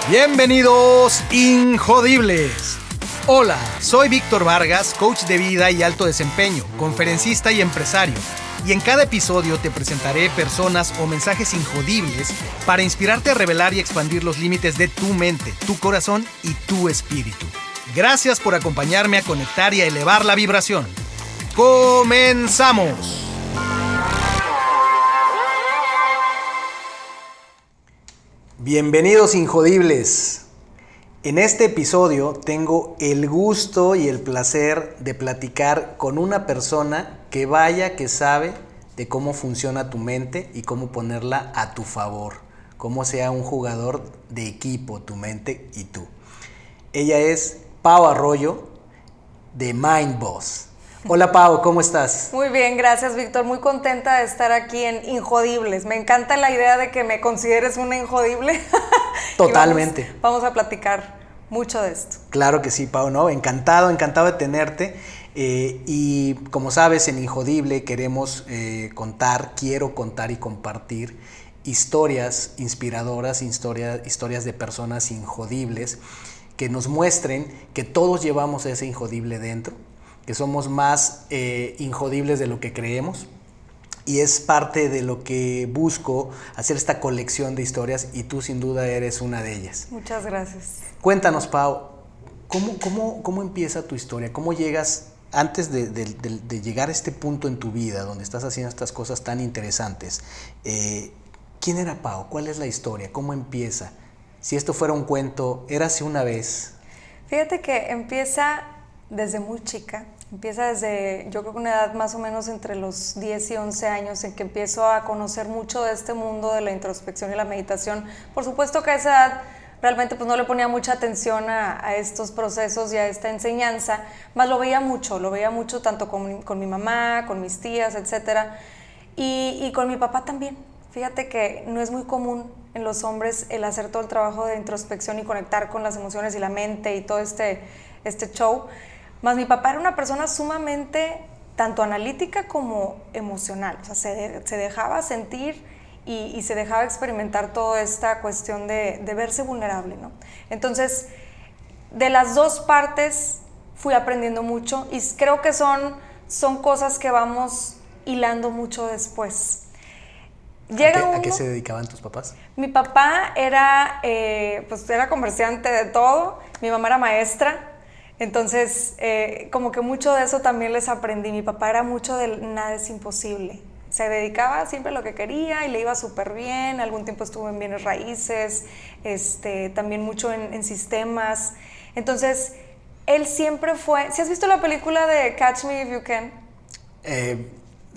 Bienvenidos, Injodibles. Hola, soy Víctor Vargas, coach de vida y alto desempeño, conferencista y empresario. Y en cada episodio te presentaré personas o mensajes injodibles para inspirarte a revelar y expandir los límites de tu mente, tu corazón y tu espíritu. Gracias por acompañarme a conectar y a elevar la vibración. ¡Comenzamos! Bienvenidos, Injodibles. En este episodio tengo el gusto y el placer de platicar con una persona que vaya que sabe de cómo funciona tu mente y cómo ponerla a tu favor, cómo sea un jugador de equipo tu mente y tú. Ella es Pau Arroyo de Mind Boss. Hola Pau, ¿cómo estás? Muy bien, gracias Víctor, muy contenta de estar aquí en Injodibles. Me encanta la idea de que me consideres una injodible. Totalmente. Vamos a platicar mucho de esto. Claro que sí, Pau, ¿no? Encantado de tenerte. Y como sabes, en Injodible queremos quiero contar y compartir historias inspiradoras, historias de personas injodibles que nos muestren que todos llevamos ese injodible dentro, que somos más injodibles de lo que creemos, y es parte de lo que busco, hacer esta colección de historias, y tú sin duda eres una de ellas. Muchas gracias. Cuéntanos, Pau, ¿cómo empieza tu historia? ¿Cómo llegas, antes de llegar a este punto en tu vida, donde estás haciendo estas cosas tan interesantes? ¿Quién era Pau? ¿Cuál es la historia? ¿Cómo empieza? Si esto fuera un cuento, érase una vez. Fíjate que empieza desde muy chica. Empieza desde, yo creo que una edad más o menos entre los 10 y 11 años, en que empiezo a conocer mucho de este mundo de la introspección y la meditación. Por supuesto que a esa edad realmente pues no le ponía mucha atención a estos procesos y a esta enseñanza, más lo veía mucho tanto con mi mamá, con mis tías, etcétera, y con mi papá también. Fíjate que no es muy común en los hombres el hacer todo el trabajo de introspección y conectar con las emociones y la mente y todo este show. Más mi papá era una persona sumamente tanto analítica como emocional, o sea, se dejaba sentir y se dejaba experimentar toda esta cuestión de verse vulnerable, ¿no? Entonces, de las dos partes fui aprendiendo mucho y creo que son cosas que vamos hilando mucho después. ¿A qué se dedicaban tus papás? Mi papá era comerciante de todo, mi mamá era maestra. Entonces, como que mucho de eso también les aprendí. Mi papá era mucho de nada es imposible. Se dedicaba siempre a lo que quería y le iba súper bien. Algún tiempo estuvo en bienes raíces, también mucho en sistemas. Entonces, él siempre fue... ¿Sí has visto la película de Catch Me If You Can?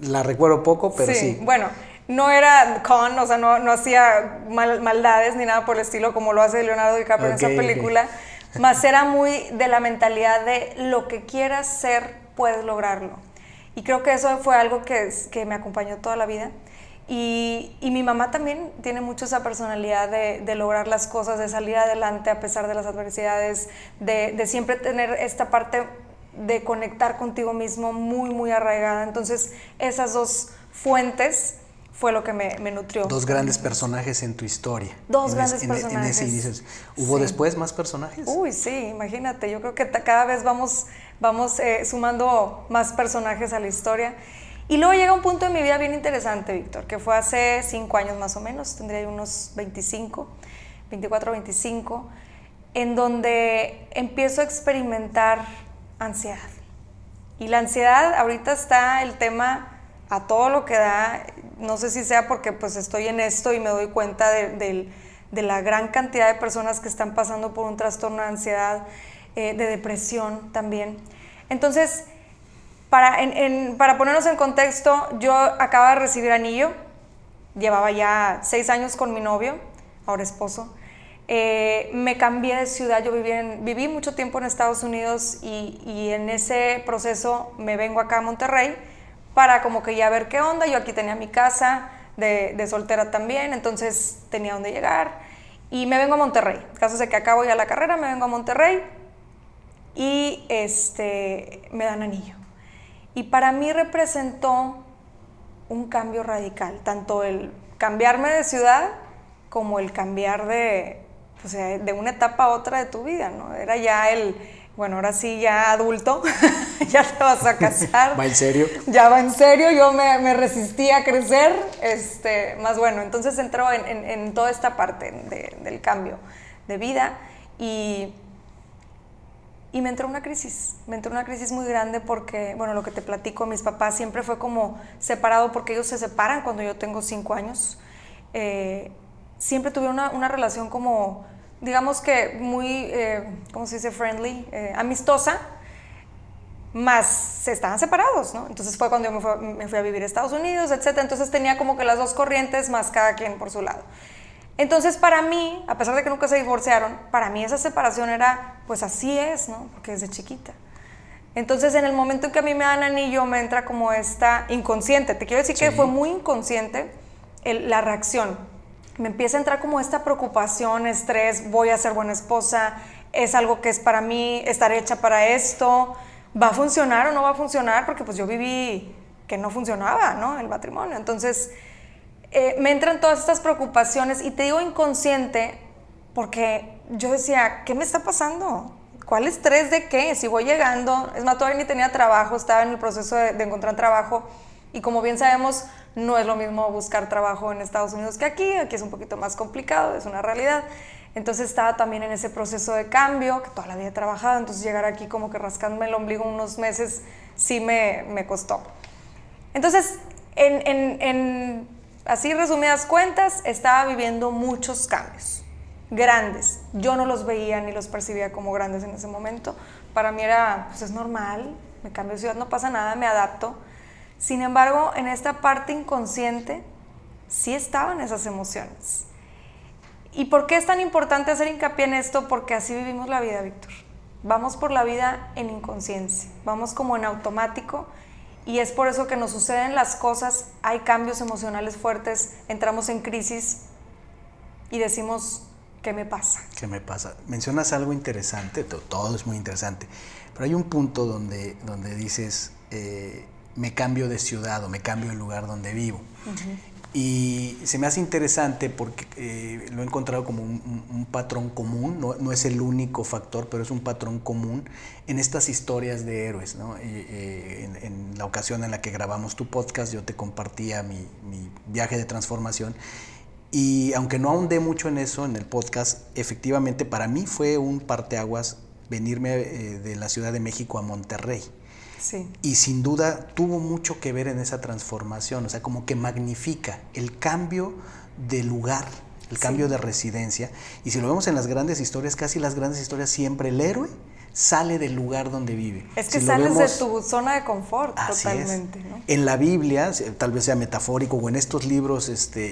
La recuerdo poco, pero sí. Bueno, no era con, o sea, no hacía maldades ni nada por el estilo como lo hace Leonardo DiCaprio en esa película. Okay. Más era muy de la mentalidad de lo que quieras ser, puedes lograrlo. Y creo que eso fue algo que me acompañó toda la vida. Y mi mamá también tiene mucho esa personalidad de lograr las cosas, de salir adelante a pesar de las adversidades, de siempre tener esta parte de conectar contigo mismo muy, muy arraigada. Entonces, esas dos fuentes fue lo que me nutrió. Dos grandes personajes en tu historia. Dos grandes personajes. En ese inicio. ¿Hubo después más personajes? Uy, sí, imagínate. Yo creo que cada vez vamos sumando más personajes a la historia. Y luego llega un punto de mi vida bien interesante, Víctor, que fue hace 5 años más o menos, tendría unos 24, 25, en donde empiezo a experimentar ansiedad. Y la ansiedad, ahorita está el tema a todo lo que da. No sé si sea porque pues estoy en esto y me doy cuenta de la gran cantidad de personas que están pasando por un trastorno de ansiedad, de depresión también. Entonces, para ponernos en contexto, yo acababa de recibir anillo, llevaba ya 6 años con mi novio, ahora esposo. Me cambié de ciudad, yo viví mucho tiempo en Estados Unidos y en ese proceso me vengo acá a Monterrey para como que ya ver qué onda. Yo aquí tenía mi casa de soltera también, entonces tenía dónde llegar y me vengo a Monterrey. El caso es de que acabo ya la carrera, me vengo a Monterrey y me dan anillo. Y para mí representó un cambio radical, tanto el cambiarme de ciudad como el cambiar de pues, de una etapa a otra de tu vida, ¿no? Era ya bueno, ahora sí ya adulto, ya te vas a casar. ¿Va en serio? Ya va en serio, yo me resistí a crecer, más bueno, entonces entró en toda esta parte del cambio de vida y me entró una crisis muy grande porque, bueno, lo que te platico, mis papás siempre fue como separado porque ellos se separan cuando yo tengo 5 años. Siempre tuve una relación como, digamos que muy, ¿cómo se dice? Friendly, amistosa, más se estaban separados, ¿no? Entonces fue cuando yo me fui a vivir a Estados Unidos, etc. Entonces tenía como que las dos corrientes, más cada quien por su lado. Entonces para mí, a pesar de que nunca se divorciaron, para mí esa separación era, pues así es, ¿no? Porque desde chiquita. Entonces en el momento en que a mí me dan anillo, me entra como esta inconsciente, te quiero decir que fue muy inconsciente la reacción. Me empieza a entrar como esta preocupación, estrés, voy a ser buena esposa, es algo que es para mí, estaré hecha para esto, ¿va a funcionar o no va a funcionar? Porque pues yo viví que no funcionaba, ¿no? El matrimonio. Entonces me entran todas estas preocupaciones y te digo inconsciente porque yo decía, ¿qué me está pasando? ¿Cuál estrés de qué? Si voy llegando, es más, todavía ni tenía trabajo, estaba en el proceso de encontrar trabajo y como bien sabemos, no es lo mismo buscar trabajo en Estados Unidos que aquí es un poquito más complicado, es una realidad. Entonces estaba también en ese proceso de cambio, que toda la vida he trabajado, entonces llegar aquí como que rascándome el ombligo unos meses sí me costó. Entonces, en así resumidas cuentas, estaba viviendo muchos cambios, grandes. Yo no los veía ni los percibía como grandes en ese momento. Para mí era, pues es normal, me cambio de ciudad, no pasa nada, me adapto. Sin embargo, en esta parte inconsciente sí estaban esas emociones. ¿Y por qué es tan importante hacer hincapié en esto? Porque así vivimos la vida, Víctor. Vamos por la vida en inconsciencia, vamos como en automático y es por eso que nos suceden las cosas, hay cambios emocionales fuertes, entramos en crisis y decimos, ¿qué me pasa? ¿Qué me pasa? Mencionas algo interesante, todo es muy interesante, pero hay un punto donde dices, me cambio de ciudad o me cambio de lugar donde vivo. Y se me hace interesante porque lo he encontrado como un patrón común, no es el único factor, pero es un patrón común en estas historias de héroes, ¿no? En la ocasión en la que grabamos tu podcast, yo te compartía mi viaje de transformación. Y aunque no ahondé mucho en eso en el podcast, efectivamente para mí fue un parteaguas venirme de la Ciudad de México a Monterrey. Sí. Y sin duda tuvo mucho que ver en esa transformación, o sea, como que magnifica el cambio de lugar, el cambio de residencia. Y si lo vemos en las grandes historias, casi las grandes historias, siempre el héroe sale del lugar donde vive. Es que sales de tu zona de confort totalmente, ¿no? En la Biblia, tal vez sea metafórico, o en estos libros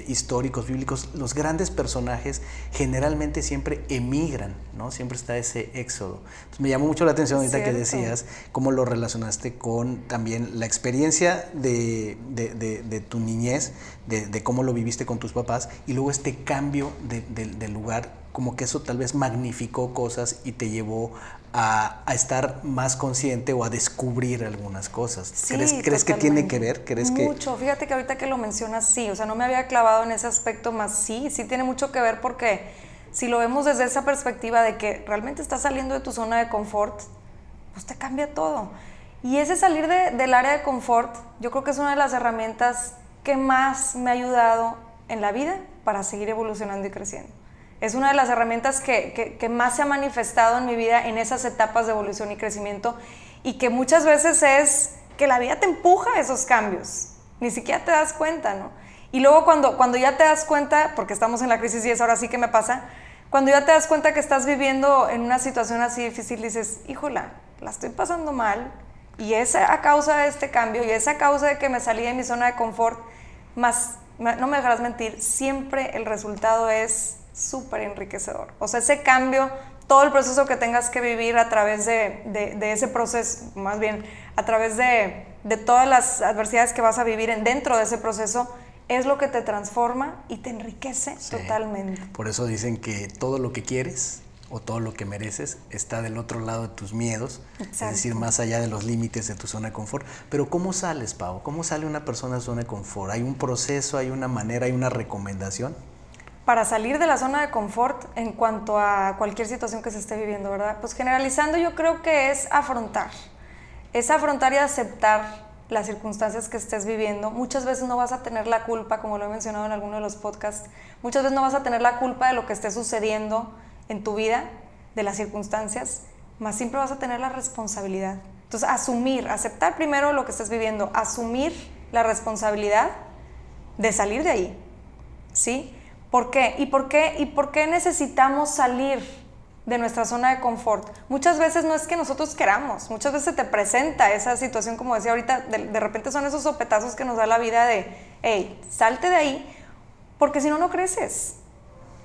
históricos, bíblicos, los grandes personajes generalmente siempre emigran, ¿no? Siempre está ese éxodo. Entonces, me llamó mucho la atención ahorita que decías cómo lo relacionaste con también la experiencia de tu niñez, de cómo lo viviste con tus papás, y luego este cambio de lugar, como que eso tal vez magnificó cosas y te llevó a estar más consciente o a descubrir algunas cosas. Sí, ¿Crees que tiene que ver? Mucho. Fíjate que ahorita que lo mencionas, sí. O sea, no me había clavado en ese aspecto, más sí tiene mucho que ver porque si lo vemos desde esa perspectiva de que realmente estás saliendo de tu zona de confort, pues te cambia todo. Y ese salir del área de confort, yo creo que es una de las herramientas que más me ha ayudado en la vida para seguir evolucionando y creciendo. Es una de las herramientas que más se ha manifestado en mi vida en esas etapas de evolución y crecimiento y que muchas veces es que la vida te empuja a esos cambios, ni siquiera te das cuenta, ¿no? Y luego cuando ya te das cuenta, porque estamos en la crisis y es ahora sí que me pasa, cuando ya te das cuenta que estás viviendo en una situación así difícil, dices, híjola, la estoy pasando mal y es a causa de este cambio y es a causa de que me salí de mi zona de confort, más, no me dejarás mentir, siempre el resultado es súper enriquecedor. O sea, ese cambio, todo el proceso que tengas que vivir a través de ese proceso, más bien a través de todas las adversidades que vas a vivir dentro de ese proceso, es lo que te transforma y te enriquece totalmente. Por eso dicen que todo lo que quieres o todo lo que mereces está del otro lado de tus miedos, Exacto. Es decir, más allá de los límites de tu zona de confort. Pero ¿cómo sales, Pau? ¿Cómo sale una persona de zona de confort? ¿Hay un proceso, hay una manera, hay una recomendación? para salir de la zona de confort en cuanto a cualquier situación que se esté viviendo, ¿verdad? Pues generalizando, yo creo que es afrontar y aceptar las circunstancias que estés viviendo. Muchas veces no vas a tener la culpa, como lo he mencionado en alguno de los podcasts, muchas veces no vas a tener la culpa de lo que esté sucediendo en tu vida, de las circunstancias, más siempre vas a tener la responsabilidad. Entonces, aceptar primero lo que estés viviendo, asumir la responsabilidad de salir de ahí, ¿sí? ¿Por qué? ¿Y por qué necesitamos salir de nuestra zona de confort? Muchas veces no es que nosotros queramos, muchas veces se te presenta esa situación, como decía ahorita, de repente son esos sopetazos que nos da la vida de, hey, salte de ahí, porque si no, no creces.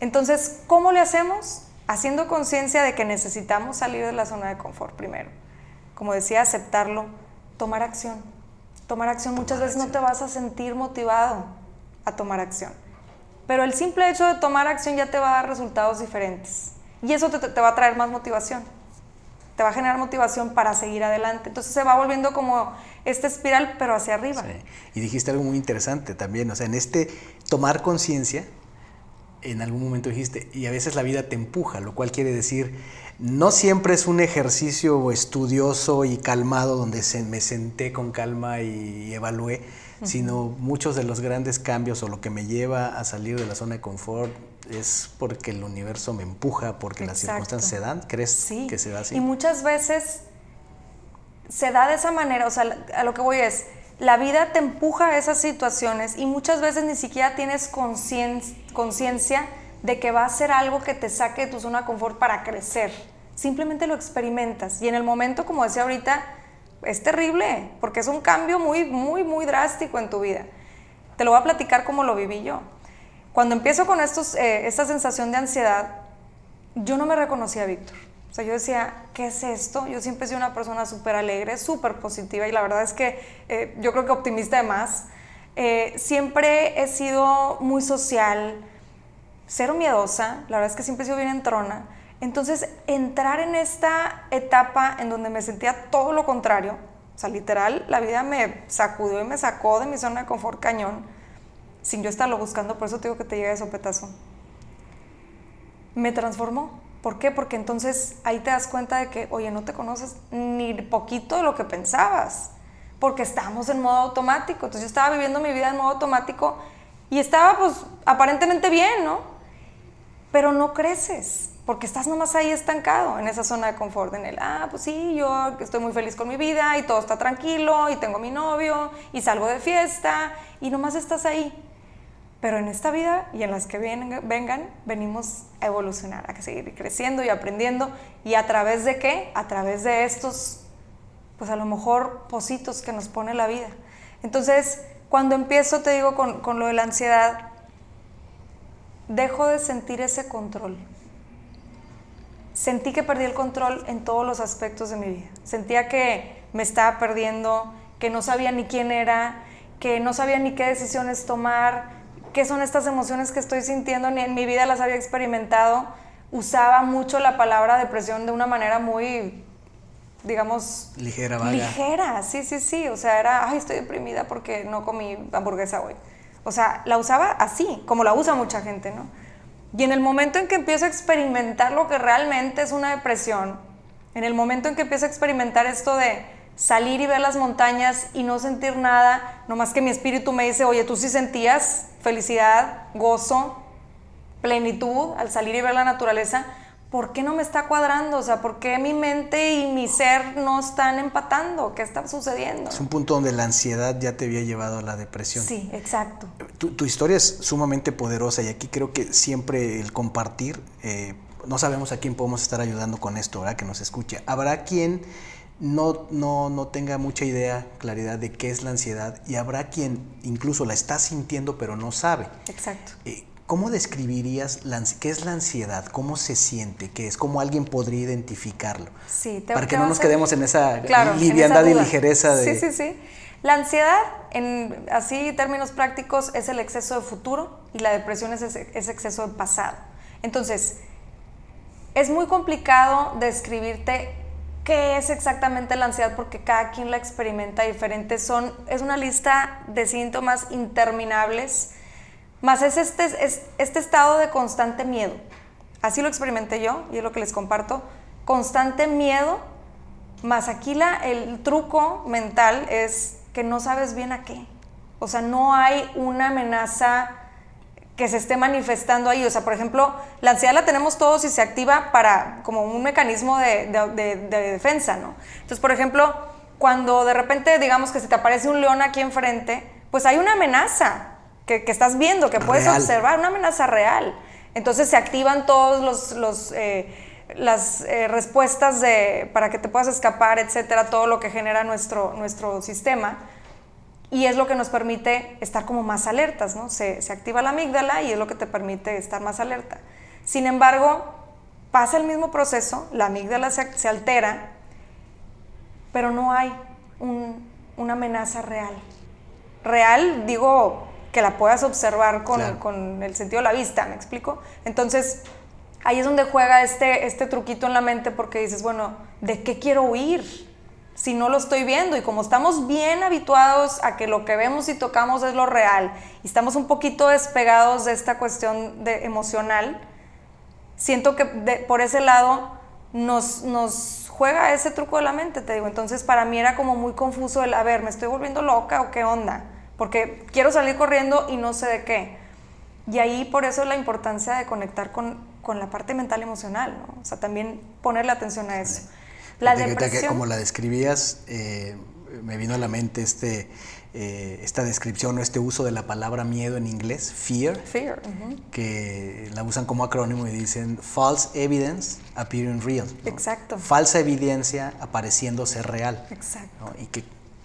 Entonces, ¿cómo le hacemos? Haciendo conciencia de que necesitamos salir de la zona de confort primero. Como decía, aceptarlo, tomar acción. Muchas veces no te vas a sentir motivado a tomar acción, pero el simple hecho de tomar acción ya te va a dar resultados diferentes. Y eso te va a traer más motivación, te va a generar motivación para seguir adelante. Entonces se va volviendo como esta espiral, pero hacia arriba. Sí. Y dijiste algo muy interesante también, o sea, en este tomar conciencia, en algún momento dijiste, y a veces la vida te empuja, lo cual quiere decir, no siempre es un ejercicio estudioso y calmado donde me senté con calma y evalué, sino muchos de los grandes cambios o lo que me lleva a salir de la zona de confort es porque el universo me empuja, porque las circunstancias se dan. ¿Crees que se da así? Y muchas veces se da de esa manera, o sea, a lo que voy es, la vida te empuja a esas situaciones y muchas veces ni siquiera tienes conciencia de que va a ser algo que te saque de tu zona de confort para crecer. Simplemente lo experimentas y en el momento, como decía ahorita, es terrible porque es un cambio muy, muy, muy drástico en tu vida. Te lo voy a platicar como lo viví yo. Cuando empiezo con esta sensación de ansiedad, yo no me reconocía, Víctor. O sea, yo decía, ¿qué es esto? Yo siempre he sido una persona súper alegre, súper positiva y la verdad es que yo creo que optimista de más. Siempre he sido muy social, cero miedosa, la verdad es que siempre he sido bien entrona. Entonces, entrar en esta etapa en donde me sentía todo lo contrario, o sea, literal, la vida me sacudió y me sacó de mi zona de confort cañón, sin yo estarlo buscando, por eso te digo que te llega de sopetazo. Me transformó. ¿Por qué? Porque entonces ahí te das cuenta de que, oye, no te conoces ni poquito de lo que pensabas, porque estábamos en modo automático. Entonces yo estaba viviendo mi vida en modo automático y estaba pues aparentemente bien, ¿no? Pero no creces, porque estás nomás ahí estancado en esa zona de confort, en el, pues sí, yo estoy muy feliz con mi vida y todo está tranquilo y tengo a mi novio y salgo de fiesta y nomás estás ahí. Pero en esta vida y en las que vengan, venimos a evolucionar, a seguir creciendo y aprendiendo. ¿Y a través de qué? A través de estos, pues a lo mejor, pocitos que nos pone la vida. Entonces, cuando empiezo, te digo, con lo de la ansiedad, dejo de sentir ese control. Sentí que perdí el control en todos los aspectos de mi vida. Sentía que me estaba perdiendo, que no sabía ni quién era, que no sabía ni qué decisiones tomar, qué son estas emociones que estoy sintiendo, ni en mi vida las había experimentado. Usaba mucho la palabra depresión de una manera muy, digamos... ligera, vaga. Ligera, sí. O sea, era, ay, estoy deprimida porque no comí hamburguesa hoy. O sea, la usaba así, como la usa mucha gente, ¿no? Y en el momento en que empiezo a experimentar lo que realmente es una depresión, en el momento en que empiezo a experimentar esto de salir y ver las montañas y no sentir nada, nomás que mi espíritu me dice, oye, tú sí sentías felicidad, gozo, plenitud al salir y ver la naturaleza, ¿por qué no me está cuadrando? O sea, ¿por qué mi mente y mi ser no están empatando? ¿Qué está sucediendo? Es un punto donde la ansiedad ya te había llevado a la depresión. Sí, exacto. Tu historia es sumamente poderosa y aquí creo que siempre el compartir, no sabemos a quién podemos estar ayudando con esto, ¿verdad? Que nos escuche. Habrá quien no tenga mucha idea, claridad de qué es la ansiedad y habrá quien incluso la está sintiendo pero no sabe. Exacto. ¿Cómo describirías qué es la ansiedad? ¿Cómo se siente? ¿Qué es? ¿Cómo alguien podría identificarlo? Sí, para que no nos quedemos en esa en liviandad esa y ligereza de... Sí. La ansiedad, en así términos prácticos, es el exceso de futuro y la depresión es exceso de pasado. Entonces, es muy complicado describirte qué es exactamente la ansiedad porque cada quien la experimenta diferente. Es una lista de síntomas interminables, más es este estado de constante miedo. Así lo experimenté yo y es lo que les comparto. Constante miedo, más aquí el truco mental es que no sabes bien a qué. O sea, no hay una amenaza que se esté manifestando ahí. O sea, por ejemplo, la ansiedad la tenemos todos y se activa como un mecanismo de defensa, ¿no? Entonces, por ejemplo, cuando de repente, digamos que se te aparece un león aquí enfrente, pues hay una amenaza que estás viendo, que puedes observar, una amenaza real. Entonces se activan todos las respuestas para que te puedas escapar, etcétera, todo lo que genera nuestro sistema. Y es lo que nos permite estar como más alertas, ¿no? Se activa la amígdala y es lo que te permite estar más alerta. Sin embargo, pasa el mismo proceso, la amígdala se altera, pero no hay una amenaza real. Real, digo, que la puedas observar con el sentido de la vista, ¿me explico? Entonces, ahí es donde juega este truquito en la mente, porque dices, bueno, ¿de qué quiero huir? Si no lo estoy viendo, y como estamos bien habituados a que lo que vemos y tocamos es lo real, y estamos un poquito despegados de esta cuestión emocional, siento que por ese lado nos juega ese truco de la mente, te digo. Entonces para mí era como muy confuso a ver, ¿me estoy volviendo loca o qué onda? Porque quiero salir corriendo y no sé de qué. Y ahí por eso la importancia de conectar con la parte mental y emocional, ¿no? O sea, también ponerle atención a eso. La depresión. Como la describías, me vino a la mente esta descripción o este uso de la palabra miedo en inglés, fear, que la usan como acrónimo y dicen false evidence appearing real, ¿no? Exacto. Falsa evidencia apareciendo ser real. Exacto. ¿No? Y que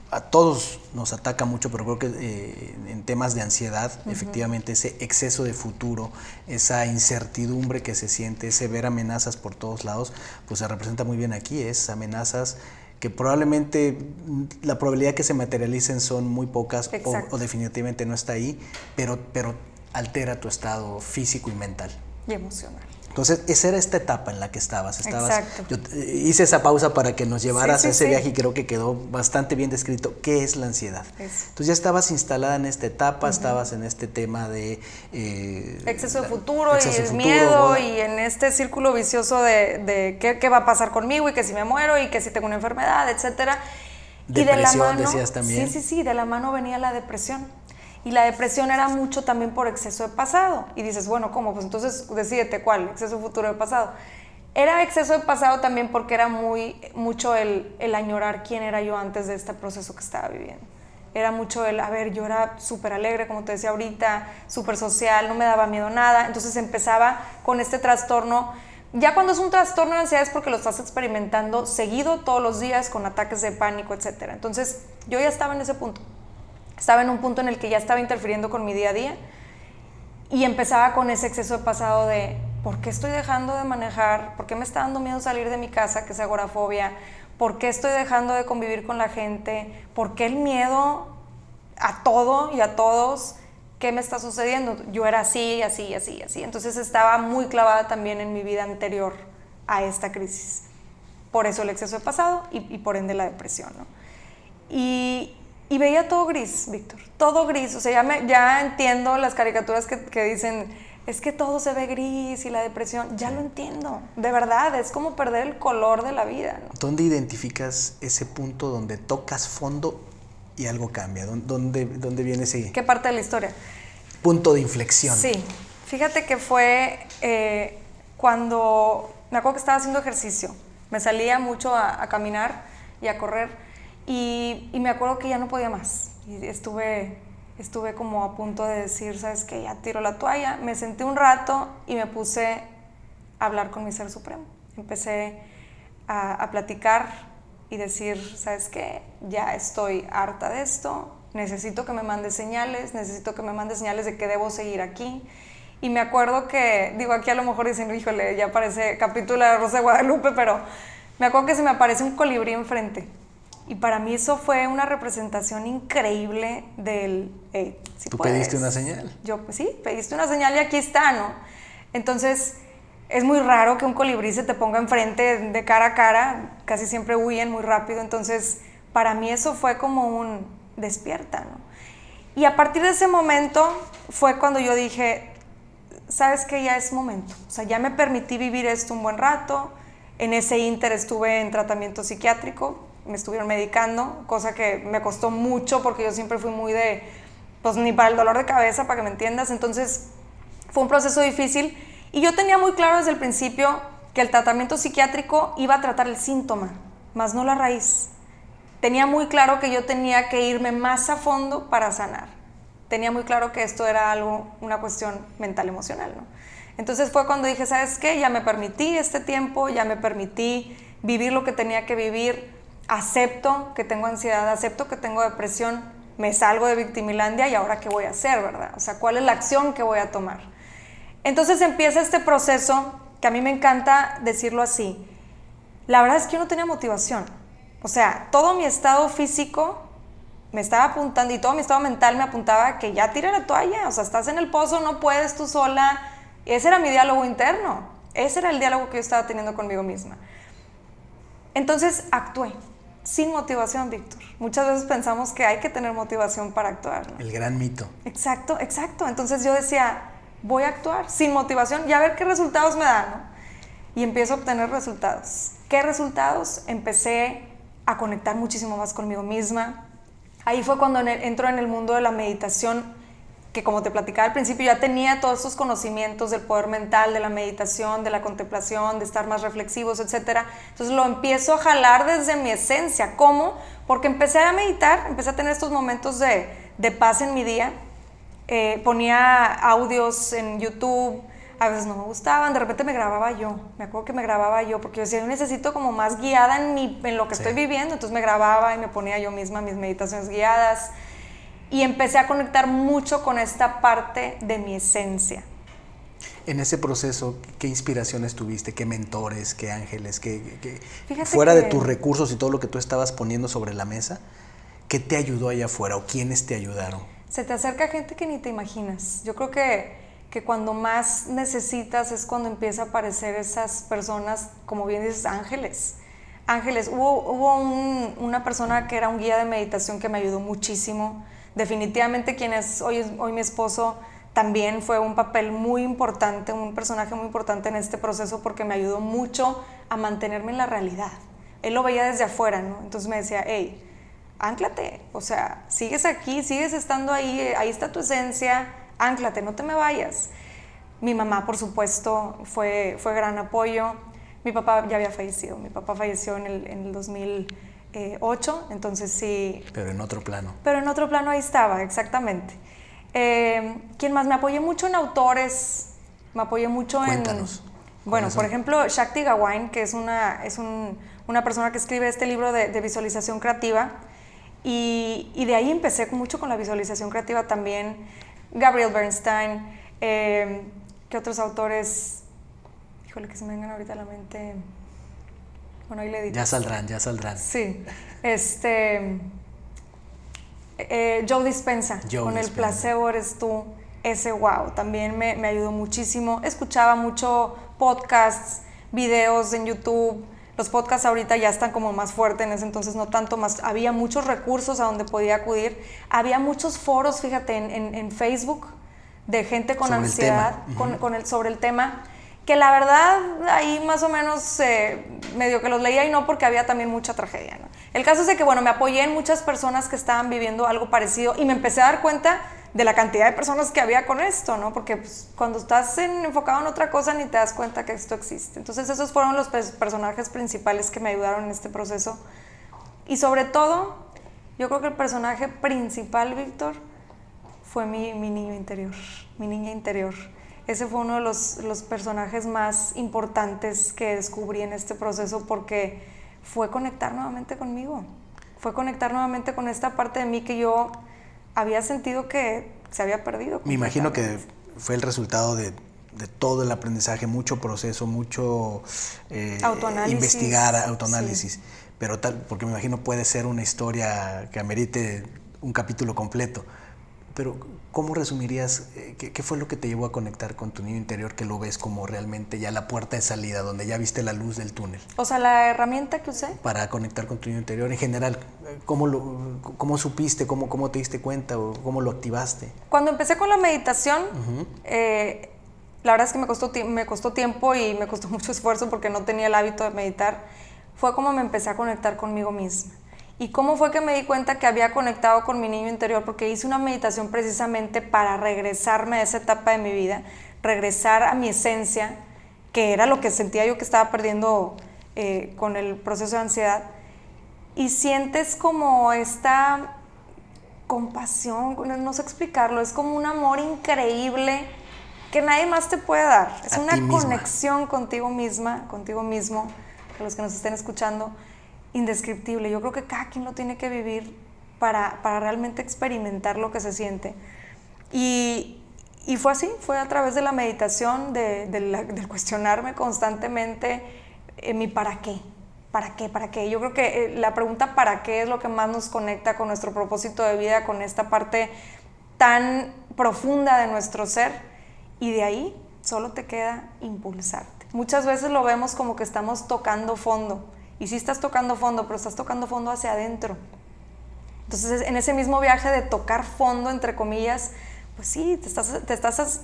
a todos nos ataca mucho, pero creo que en temas de ansiedad, efectivamente ese exceso de futuro, esa incertidumbre que se siente, ese ver amenazas por todos lados, pues se representa muy bien aquí, es amenazas que probablemente la probabilidad que se materialicen son muy pocas o definitivamente no está ahí, pero altera tu estado físico y mental. Y emocional. Entonces, esa era esta etapa en la que estabas. Exacto. Yo hice esa pausa para que nos llevaras a ese viaje y creo que quedó bastante bien descrito. ¿Qué es la ansiedad? Entonces ya estabas instalada en esta etapa, estabas en este tema de... exceso de futuro y el miedo, y en este círculo vicioso de qué va a pasar conmigo y que si me muero y que si tengo una enfermedad, etcétera. Depresión, y de la mano, decías también. Sí, de la mano venía la depresión. Y la depresión era mucho también por exceso de pasado. Y dices, bueno, ¿cómo? Pues entonces decídete cuál, exceso de futuro de pasado. Era exceso de pasado también porque era mucho el añorar quién era yo antes de este proceso que estaba viviendo. Era mucho yo era súper alegre, como te decía ahorita, súper social, no me daba miedo nada. Entonces empezaba con este trastorno. Ya cuando es un trastorno de ansiedad es porque lo estás experimentando seguido todos los días con ataques de pánico, etc. Entonces yo ya estaba en ese punto. Estaba en un punto en el que ya estaba interfiriendo con mi día a día y empezaba con ese exceso de pasado de ¿por qué estoy dejando de manejar? ¿Por qué me está dando miedo salir de mi casa, que es agorafobia? ¿Por qué estoy dejando de convivir con la gente? ¿Por qué el miedo a todo y a todos? ¿Qué me está sucediendo? Yo era así. Entonces estaba muy clavada también en mi vida anterior a esta crisis. Por eso el exceso de pasado y por ende la depresión, ¿no? Y veía todo gris, Víctor, todo gris. O sea, ya entiendo las caricaturas que dicen, es que todo se ve gris y la depresión. Ya lo entiendo, de verdad, es como perder el color de la vida, ¿no? ¿Dónde identificas ese punto donde tocas fondo y algo cambia? ¿Dónde viene ese...? ¿Qué parte de la historia? Punto de inflexión. Sí, fíjate que fue cuando me acuerdo que estaba haciendo ejercicio. Me salía mucho a caminar y a correr. Y me acuerdo que ya no podía más. Y estuve como a punto de decir, ¿sabes qué? Ya tiro la toalla. Me senté un rato y me puse a hablar con mi Ser Supremo. Empecé a platicar y decir, ¿sabes qué? Ya estoy harta de esto. Necesito que me mandes señales. Necesito que me mandes señales de que debo seguir aquí. Y me acuerdo que, digo, aquí a lo mejor dicen, híjole, ya parece capítulo de Rosa de Guadalupe, pero me acuerdo que se me aparece un colibrí enfrente. Y para mí eso fue una representación increíble del... ¿sí ¿Tú puedes? pediste una señal? Yo, pues sí, pediste una señal y aquí está, ¿no? Entonces, es muy raro que un colibrí se te ponga enfrente de cara a cara. Casi siempre huyen muy rápido. Entonces, para mí eso fue como un despierta, ¿no? Y a partir de ese momento, fue cuando yo dije, ¿sabes qué? Ya es momento. O sea, ya me permití vivir esto un buen rato. En ese ínter estuve en tratamiento psiquiátrico, me estuvieron medicando, cosa que me costó mucho porque yo siempre fui muy de, pues ni para el dolor de cabeza, para que me entiendas. Entonces, fue un proceso difícil y yo tenía muy claro desde el principio que el tratamiento psiquiátrico iba a tratar el síntoma, más no la raíz. Tenía muy claro que yo tenía que irme más a fondo para sanar. Tenía muy claro que esto era algo, una cuestión mental, emocional, ¿no? Entonces fue cuando dije, ¿sabes qué? Ya me permití este tiempo, ya me permití vivir lo que tenía que vivir, acepto que tengo ansiedad, acepto que tengo depresión, me salgo de Victimilandia y ahora ¿qué voy a hacer, verdad? O sea, ¿cuál es la acción que voy a tomar? Entonces empieza este proceso, que a mí me encanta decirlo así. La verdad es que yo no tenía motivación. O sea, todo mi estado físico me estaba apuntando y todo mi estado mental me apuntaba que ya tira la toalla, o sea, estás en el pozo, no puedes tú sola. Ese era mi diálogo interno, ese era el diálogo que yo estaba teniendo conmigo misma. Entonces actué, sin motivación, Víctor. Muchas veces pensamos que hay que tener motivación para actuar, ¿no? El gran mito. Exacto, exacto. Entonces yo decía, voy a actuar sin motivación y a ver qué resultados me dan, ¿no? Y empiezo a obtener resultados. ¿Qué resultados? Empecé a conectar muchísimo más conmigo misma. Ahí fue cuando entro en el mundo de la meditación, que como te platicaba al principio, ya tenía todos estos conocimientos del poder mental, de la meditación, de la contemplación, de estar más reflexivos, etc. Entonces lo empiezo a jalar desde mi esencia. ¿Cómo? Porque empecé a meditar, empecé a tener estos momentos de paz en mi día. Ponía audios en YouTube, a veces no me gustaban, de repente me grababa yo. Me acuerdo que me grababa yo, porque yo decía, yo necesito como más guiada en lo que estoy viviendo. Entonces me grababa y me ponía yo misma mis meditaciones guiadas. Y empecé a conectar mucho con esta parte de mi esencia. En ese proceso, ¿qué inspiraciones tuviste? ¿Qué mentores? ¿Qué ángeles? Fíjate fuera que, de tus recursos y todo lo que tú estabas poniendo sobre la mesa, ¿qué te ayudó allá afuera o quiénes te ayudaron? Se te acerca gente que ni te imaginas. Yo creo que cuando más necesitas es cuando empieza a aparecer esas personas, como bien dices, ángeles. Ángeles. Hubo una persona que era un guía de meditación que me ayudó muchísimo. Definitivamente quien es hoy mi esposo también fue un papel muy importante, un personaje muy importante en este proceso porque me ayudó mucho a mantenerme en la realidad. Él lo veía desde afuera, ¿no? Entonces me decía, hey, ánclate, o sea, sigues aquí, sigues estando ahí, ahí está tu esencia, ánclate, no te me vayas. Mi mamá, por supuesto, fue gran apoyo. Mi papá ya había fallecido, mi papá falleció en el 2008, entonces sí. Pero en otro plano. Pero en otro plano ahí estaba, exactamente. ¿Quién más? Me apoyé mucho en autores, me apoyé mucho Cuéntanos. Bueno, por ejemplo, Shakti Gawain, que es una persona que escribe este libro de visualización creativa, y de ahí empecé mucho con la visualización creativa también. Gabriel Bernstein, ¿qué otros autores? Híjole, que se me vengan ahorita a la mente. Bueno, ahí le editas. Ya saldrán. Sí. Joe Dispenza, con el placebo eres tú. Ese wow, también me ayudó muchísimo. Escuchaba mucho podcasts, videos en YouTube. Los podcasts ahorita ya están como más fuertes, en ese entonces no tanto más. Había muchos recursos a donde podía acudir. Había muchos foros, fíjate, en Facebook de gente con sobre ansiedad, sobre el tema, que la verdad ahí más o menos medio que los leía y no porque había también mucha tragedia, ¿no? El caso es de que, bueno, me apoyé en muchas personas que estaban viviendo algo parecido y me empecé a dar cuenta de la cantidad de personas que había con esto, ¿no? Porque pues, cuando estás enfocado en otra cosa ni te das cuenta que esto existe. Entonces esos fueron los personajes principales que me ayudaron en este proceso. Y sobre todo, yo creo que el personaje principal, Víctor, fue mi niño interior, mi niña interior. Ese fue uno de los personajes más importantes que descubrí en este proceso porque fue conectar nuevamente conmigo. Fue conectar nuevamente con esta parte de mí que yo había sentido que se había perdido. Me imagino que fue el resultado de todo el aprendizaje, mucho proceso, mucho investigar, autoanálisis. Sí. Pero porque me imagino puede ser una historia que amerite un capítulo completo. Pero ¿cómo resumirías qué fue lo que te llevó a conectar con tu niño interior, que lo ves como realmente ya la puerta de salida, donde ya viste la luz del túnel? O sea, la herramienta que usé. Para conectar con tu niño interior en general, ¿cómo supiste, cómo te diste cuenta o cómo lo activaste? Cuando empecé con la meditación, la verdad es que me costó tiempo y me costó mucho esfuerzo porque no tenía el hábito de meditar. Fue como me empecé a conectar conmigo misma. ¿Y cómo fue que me di cuenta que había conectado con mi niño interior? Porque hice una meditación precisamente para regresarme a esa etapa de mi vida, regresar a mi esencia, que era lo que sentía yo que estaba perdiendo con el proceso de ansiedad. Y sientes como esta compasión, no sé explicarlo, es como un amor increíble que nadie más te puede dar. Es una conexión contigo misma, contigo mismo, a los que nos estén escuchando, indescriptible. Yo creo que cada quien lo tiene que vivir para realmente experimentar lo que se siente. Y fue así, fue a través de la meditación, del cuestionarme constantemente mi para qué. ¿Para qué? ¿Para qué? Yo creo que la pregunta ¿para qué? Es lo que más nos conecta con nuestro propósito de vida, con esta parte tan profunda de nuestro ser, y de ahí solo te queda impulsarte. Muchas veces lo vemos como que estamos tocando fondo, y sí estás tocando fondo, pero estás tocando fondo hacia adentro. Entonces, en ese mismo viaje de tocar fondo, entre comillas, pues sí, te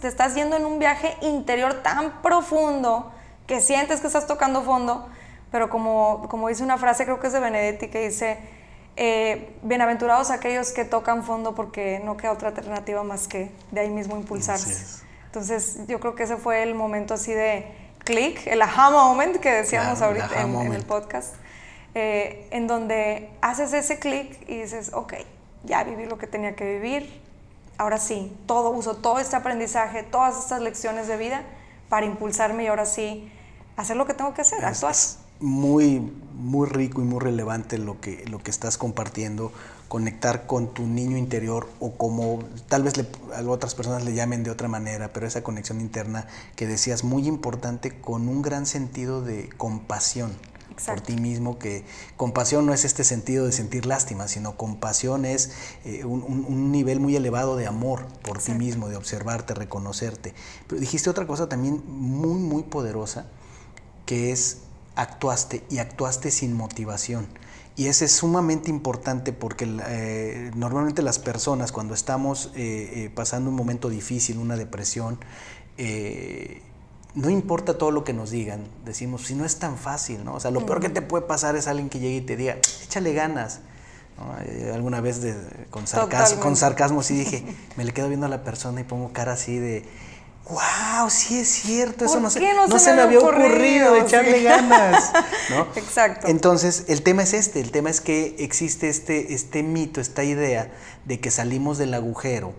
estás yendo en un viaje interior tan profundo que sientes que estás tocando fondo, pero como dice una frase, creo que es de Benedetti, que dice, bienaventurados aquellos que tocan fondo porque no queda otra alternativa más que de ahí mismo impulsarse. Entonces, yo creo que ese fue el momento así de click, el aha moment que decíamos ahorita en el podcast, en donde haces ese click y dices, ok, ya viví lo que tenía que vivir, ahora sí, uso todo este aprendizaje, todas estas lecciones de vida para impulsarme y ahora sí hacer lo que tengo que hacer, actuar. Es muy, muy rico y muy relevante lo que estás compartiendo, conectar con tu niño interior, o como tal vez a otras personas le llamen de otra manera, pero esa conexión interna que decías, muy importante, con un gran sentido de compasión. Exacto. Por ti mismo, que compasión no es este sentido de sentir lástima, sino compasión es un nivel muy elevado de amor por Exacto. ti mismo, de observarte, reconocerte. Pero dijiste otra cosa también muy, muy poderosa, que es actuaste sin motivación. Y eso es sumamente importante porque normalmente las personas, cuando estamos pasando un momento difícil, una depresión, no importa todo lo que nos digan, decimos, si no es tan fácil, ¿no? O sea, lo peor que te puede pasar es alguien que llegue y te diga, échale ganas, ¿no? Alguna vez con sarcasmo sí dije, me le quedo viendo a la persona y pongo cara así de, wow, sí es cierto, eso no se me había ocurrido de echarle ganas, ¿no? Exacto. Entonces, el tema es el tema es que existe este mito, esta idea de que salimos del agujero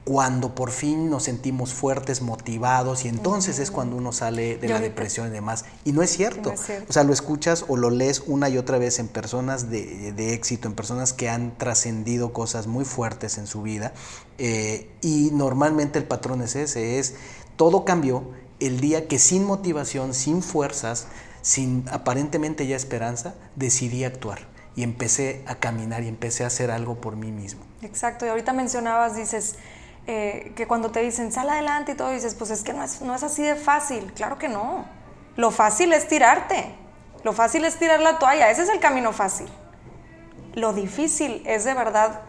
cuando por fin nos sentimos fuertes, motivados, y entonces es cuando uno sale de la depresión y demás. Y no es cierto. O sea, lo escuchas o lo lees una y otra vez en personas de éxito, en personas que han trascendido cosas muy fuertes en su vida, y normalmente el patrón es ese, todo cambió el día que sin motivación, sin fuerzas, sin aparentemente ya esperanza, decidí actuar. Y empecé a caminar y empecé a hacer algo por mí mismo. Exacto, y ahorita mencionabas, dices, que cuando te dicen sal adelante y todo, dices, pues es que no es así de fácil. Claro que no. Lo fácil es tirarte. Lo fácil es tirar la toalla. Ese es el camino fácil. Lo difícil es de verdad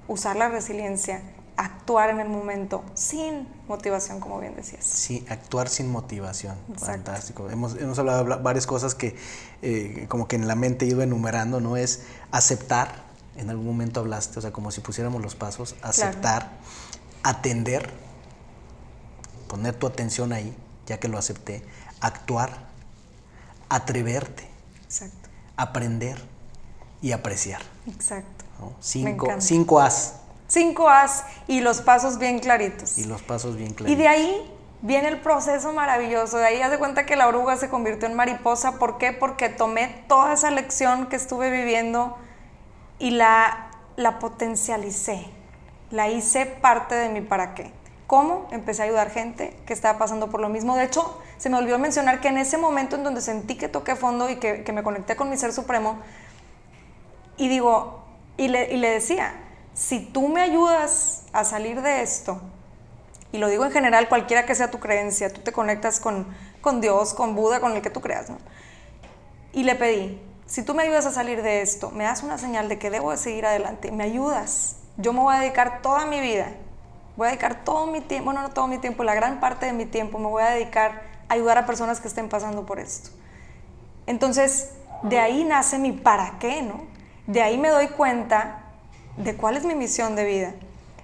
usar la resiliencia, actuar en el momento sin motivación, como bien decías. Sí, actuar sin motivación. Exacto. Fantástico. Hemos hablado de varias cosas que como que en la mente he ido enumerando, ¿no? Es aceptar, en algún momento hablaste, o sea, como si pusiéramos los pasos, aceptar, claro. Atender, poner tu atención ahí, ya que lo acepté, actuar, atreverte, Exacto. Aprender y apreciar. Exacto. ¿No? 5 A's. 5 A's y los pasos bien claritos. Y de ahí viene el proceso maravilloso. De ahí haz de cuenta que la oruga se convirtió en mariposa. ¿Por qué? Porque tomé toda esa lección que estuve viviendo y la potencialicé. La hice parte de mi para qué. ¿Cómo? Empecé a ayudar gente que estaba pasando por lo mismo. De hecho, se me olvidó mencionar que en ese momento en donde sentí que toqué fondo y que me conecté con mi ser supremo, y le decía, si tú me ayudas a salir de esto, y lo digo en general, cualquiera que sea tu creencia, tú te conectas con Dios, con Buda, con el que tú creas, ¿no? Y le pedí, si tú me ayudas a salir de esto, me das una señal de que debo de seguir adelante, me ayudas, yo me voy a dedicar toda mi vida, voy a dedicar todo mi tiempo, bueno, no todo mi tiempo, la gran parte de mi tiempo me voy a dedicar a ayudar a personas que estén pasando por esto. Entonces, de ahí nace mi para qué, ¿no? De ahí me doy cuenta de cuál es mi misión de vida.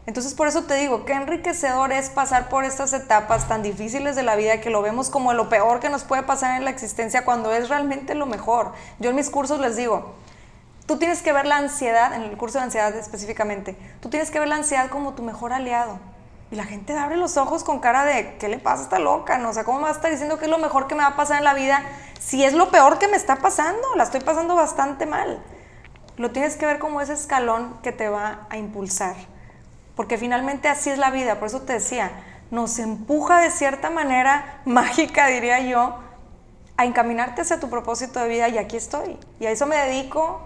Entonces, por eso te digo, qué enriquecedor es pasar por estas etapas tan difíciles de la vida que lo vemos como lo peor que nos puede pasar en la existencia cuando es realmente lo mejor. Yo en mis cursos les digo, tú tienes que ver la ansiedad, en el curso de ansiedad específicamente, tú tienes que ver la ansiedad como tu mejor aliado. Y la gente abre los ojos con cara de, ¿qué le pasa? Está loca, ¿no? O sea, ¿cómo me va a estar diciendo que es lo mejor que me va a pasar en la vida si es lo peor que me está pasando? La estoy pasando bastante mal. Lo tienes que ver como ese escalón que te va a impulsar. Porque finalmente así es la vida, por eso te decía, nos empuja de cierta manera mágica, diría yo, a encaminarte hacia tu propósito de vida, y aquí estoy. Y a eso me dedico,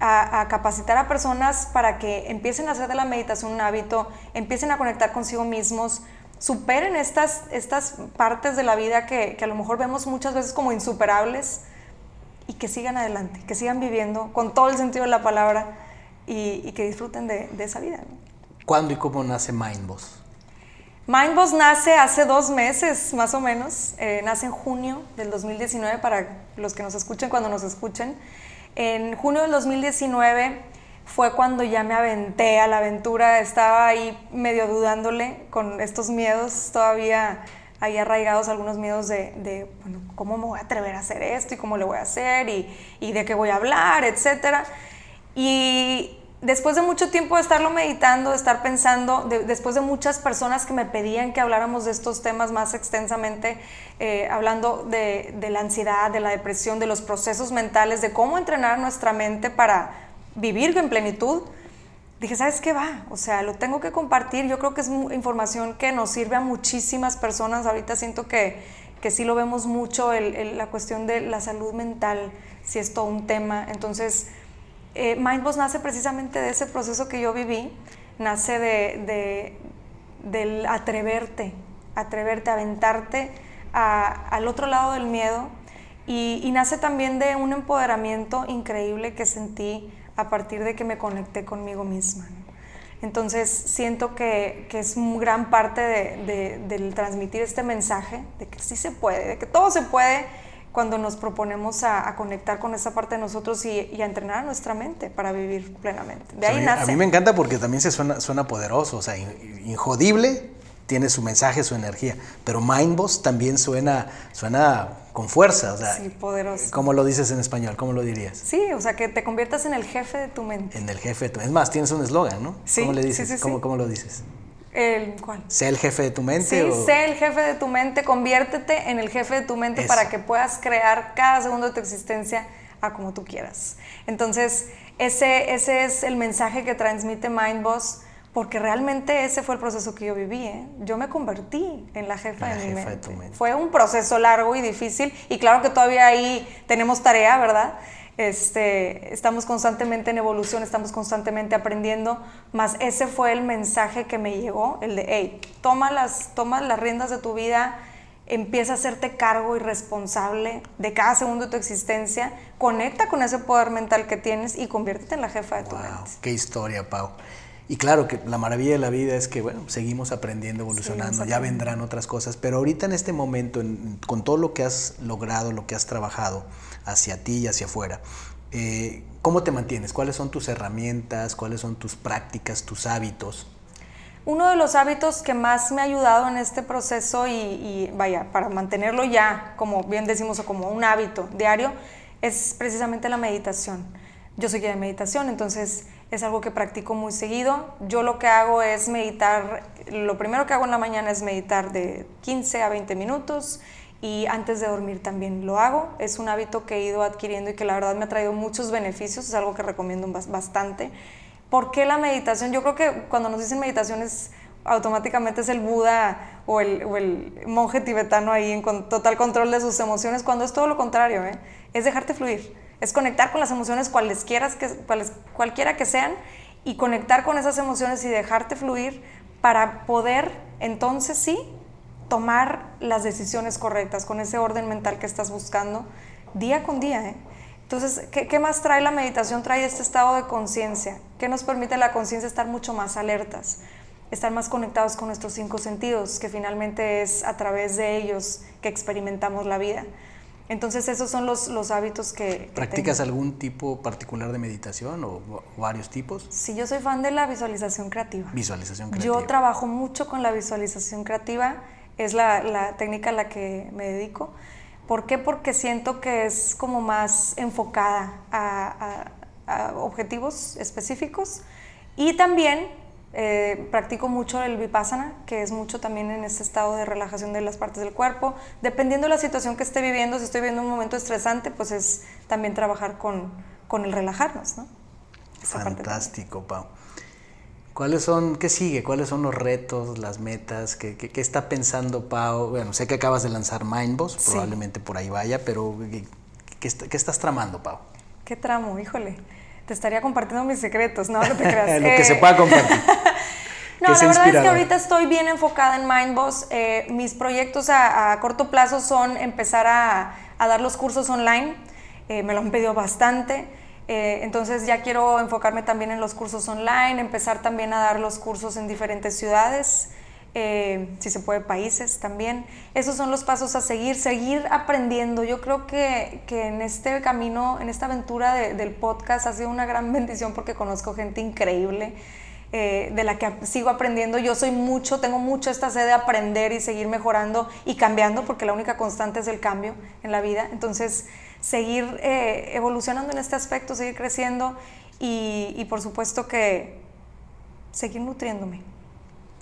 a capacitar a personas para que empiecen a hacer de la meditación un hábito, empiecen a conectar consigo mismos, superen estas partes de la vida que a lo mejor vemos muchas veces como insuperables, y que sigan adelante, que sigan viviendo con todo el sentido de la palabra, y que disfruten de esa vida, ¿no? ¿Cuándo y cómo nace Mindboss? Mindboss nace hace 2 meses, más o menos. Nace en junio del 2019, para los que nos escuchen, cuando nos escuchen. En junio del 2019 fue cuando ya me aventé a la aventura. Estaba ahí medio dudándole, con estos miedos todavía ahí arraigados, algunos miedos de bueno, ¿cómo me voy a atrever a hacer esto? ¿Y cómo le voy a hacer? ¿Y de qué voy a hablar? Etcétera. Y después de mucho tiempo de estarlo meditando, de estar pensando, después de muchas personas que me pedían que habláramos de estos temas más extensamente, hablando de la ansiedad, de la depresión, de los procesos mentales, de cómo entrenar nuestra mente para vivir en plenitud, dije, ¿sabes qué va? O sea, lo tengo que compartir. Yo creo que es información que nos sirve a muchísimas personas. Ahorita siento que sí lo vemos mucho, la cuestión de la salud mental, si es todo un tema. Entonces, Mindboss nace precisamente de ese proceso que yo viví, nace del atreverte, aventarte al otro lado del miedo, y nace también de un empoderamiento increíble que sentí a partir de que me conecté conmigo misma, ¿no? Entonces siento que es gran parte del transmitir este mensaje de que sí se puede, de que todo se puede, cuando nos proponemos a conectar con esa parte de nosotros y a entrenar a nuestra mente para vivir plenamente. De ahí nace. A mí me encanta porque también suena poderoso, o sea, Injodible tiene su mensaje, su energía, pero Mindboss también suena con fuerza, o sea, sí, poderoso. ¿Cómo lo dices en español? ¿Cómo lo dirías? Sí, o sea, que te conviertas en el jefe de tu mente. En el jefe de tu mente. Es más, tienes un eslogan, ¿no? Sí, ¿Cómo le dices? sí. ¿Cómo lo dices? ¿Cuál? ¿Sé el jefe de tu mente? Sí, sé el jefe de tu mente, conviértete en el jefe de tu mente. Eso. Para que puedas crear cada segundo de tu existencia a como tú quieras. Entonces, ese es el mensaje que transmite Mindboss, porque realmente ese fue el proceso que yo viví, ¿eh? Yo me convertí en la jefa de mi mente. Fue un proceso largo y difícil, y claro que todavía ahí tenemos tarea, ¿verdad? Estamos constantemente en evolución, estamos constantemente aprendiendo, mas ese fue el mensaje que me llegó, el de, hey, toma las riendas de tu vida, empieza a hacerte cargo y responsable de cada segundo de tu existencia, conecta con ese poder mental que tienes y conviértete en la jefa de tu mente. ¡Qué historia, Pau! Y claro que la maravilla de la vida es que, bueno, seguimos aprendiendo, evolucionando, ya vendrán otras cosas, pero ahorita en este momento, con todo lo que has logrado, lo que has trabajado hacia ti y hacia afuera, ¿cómo te mantienes? ¿Cuáles son tus herramientas? ¿Cuáles son tus prácticas, tus hábitos? Uno de los hábitos que más me ha ayudado en este proceso y vaya, para mantenerlo ya, como bien decimos, o como un hábito diario, es precisamente la meditación. Yo soy guía de meditación, entonces es algo que practico muy seguido. Yo lo que hago es meditar, lo primero que hago en la mañana es meditar de 15 a 20 minutos, y antes de dormir también lo hago. Es un hábito que he ido adquiriendo y que la verdad me ha traído muchos beneficios, es algo que recomiendo bastante. ¿Por qué la meditación? Yo creo que cuando nos dicen meditación automáticamente es el Buda o el monje tibetano ahí con total control de sus emociones, cuando es todo lo contrario, es dejarte fluir, es conectar con las emociones cualquiera que sean, y conectar con esas emociones y dejarte fluir para poder entonces sí tomar las decisiones correctas con ese orden mental que estás buscando día con día, ¿eh? Entonces, ¿qué más trae la meditación? Trae este estado de conciencia, que nos permite la conciencia estar mucho más alertas, estar más conectados con nuestros 5 sentidos, que finalmente es a través de ellos que experimentamos la vida. Entonces, esos son los hábitos que ¿Practicas tengo. algún tipo particular de meditación o varios tipos? Sí, yo soy fan de la visualización creativa. Visualización creativa. Yo trabajo mucho con la visualización creativa, es la técnica a la que me dedico. ¿Por qué? Porque siento que es como más enfocada a objetivos específicos, y también practico mucho el Vipassana, que es mucho también en este estado de relajación de las partes del cuerpo. Dependiendo de la situación que esté viviendo, si estoy viviendo un momento estresante, pues es también trabajar con el relajarnos, ¿no? Fantástico, Pau. ¿Qué sigue? ¿Cuáles son los retos, las metas? ¿Qué está pensando Pau? Bueno, sé que acabas de lanzar Mindboss, sí. Probablemente por ahí vaya, pero ¿qué estás tramando, Pau? ¿Qué tramo? Híjole, te estaría compartiendo mis secretos, no te creas. Lo que se pueda compartir. No, la verdad es que ahorita estoy bien enfocada en Mindboss. Mis proyectos a corto plazo son empezar a dar los cursos online. Me lo han pedido bastante. Entonces ya quiero enfocarme también en los cursos online, empezar también a dar los cursos en diferentes ciudades, si se puede países también. Esos son los pasos a seguir aprendiendo. Yo creo que en este camino, en esta aventura del podcast ha sido una gran bendición porque conozco gente increíble, de la que sigo aprendiendo. Yo tengo mucho esta sed de aprender y seguir mejorando y cambiando, porque la única constante es el cambio en la vida. Entonces, seguir evolucionando en este aspecto, seguir creciendo y por supuesto que seguir nutriéndome.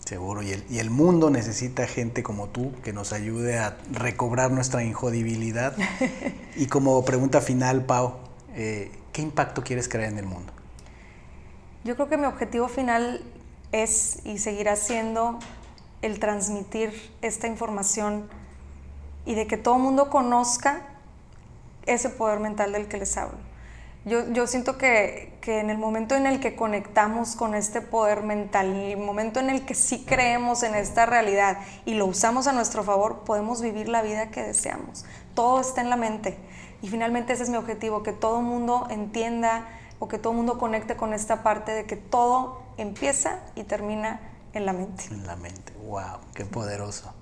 Seguro, y el mundo necesita gente como tú que nos ayude a recobrar nuestra injodibilidad. Y como pregunta final, Pau, ¿qué impacto quieres crear en el mundo? Yo creo que mi objetivo final es y seguirá siendo el transmitir esta información y de que todo el mundo conozca ese poder mental del que les hablo. Yo siento que en el momento en el que conectamos con este poder mental y el momento en el que sí creemos en esta realidad y lo usamos a nuestro favor, podemos vivir la vida que deseamos. Todo está en la mente y finalmente ese es mi objetivo, que todo el mundo entienda o que todo el mundo conecte con esta parte de que todo empieza y termina en la mente. En la mente, wow, qué poderoso.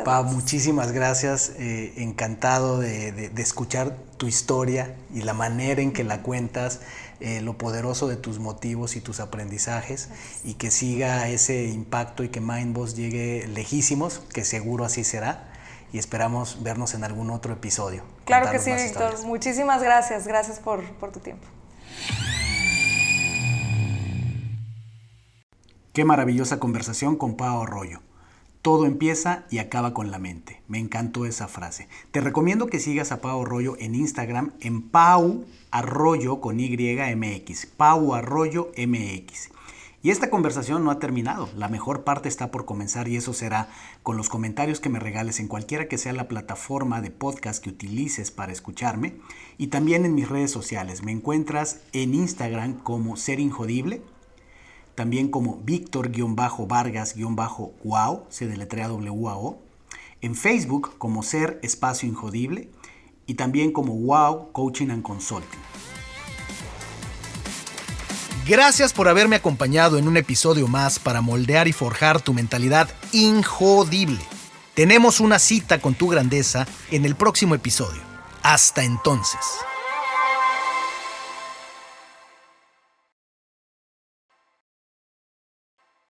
Pau, muchísimas gracias, encantado de escuchar tu historia y la manera en que la cuentas, lo poderoso de tus motivos y tus aprendizajes, y que siga ese impacto y que Mindboss llegue lejísimos, que seguro así será, y esperamos vernos en algún otro episodio. Claro que sí, Víctor, muchísimas gracias por tu tiempo. Qué maravillosa conversación con Pau Arroyo. Todo empieza y acaba con la mente. Me encantó esa frase. Te recomiendo que sigas a Pau Arroyo en Instagram en Pau Arroyo con YMX. Pau Arroyo MX. Y esta conversación no ha terminado. La mejor parte está por comenzar, y eso será con los comentarios que me regales en cualquiera que sea la plataforma de podcast que utilices para escucharme, y también en mis redes sociales. Me encuentras en Instagram como Ser Injodible, también como Víctor-Vargas-Wow, se deletrea WAO, en Facebook como Ser Espacio Injodible, y también como Wow Coaching and Consulting. Gracias por haberme acompañado en un episodio más para moldear y forjar tu mentalidad injodible. Tenemos una cita con tu grandeza en el próximo episodio. Hasta entonces.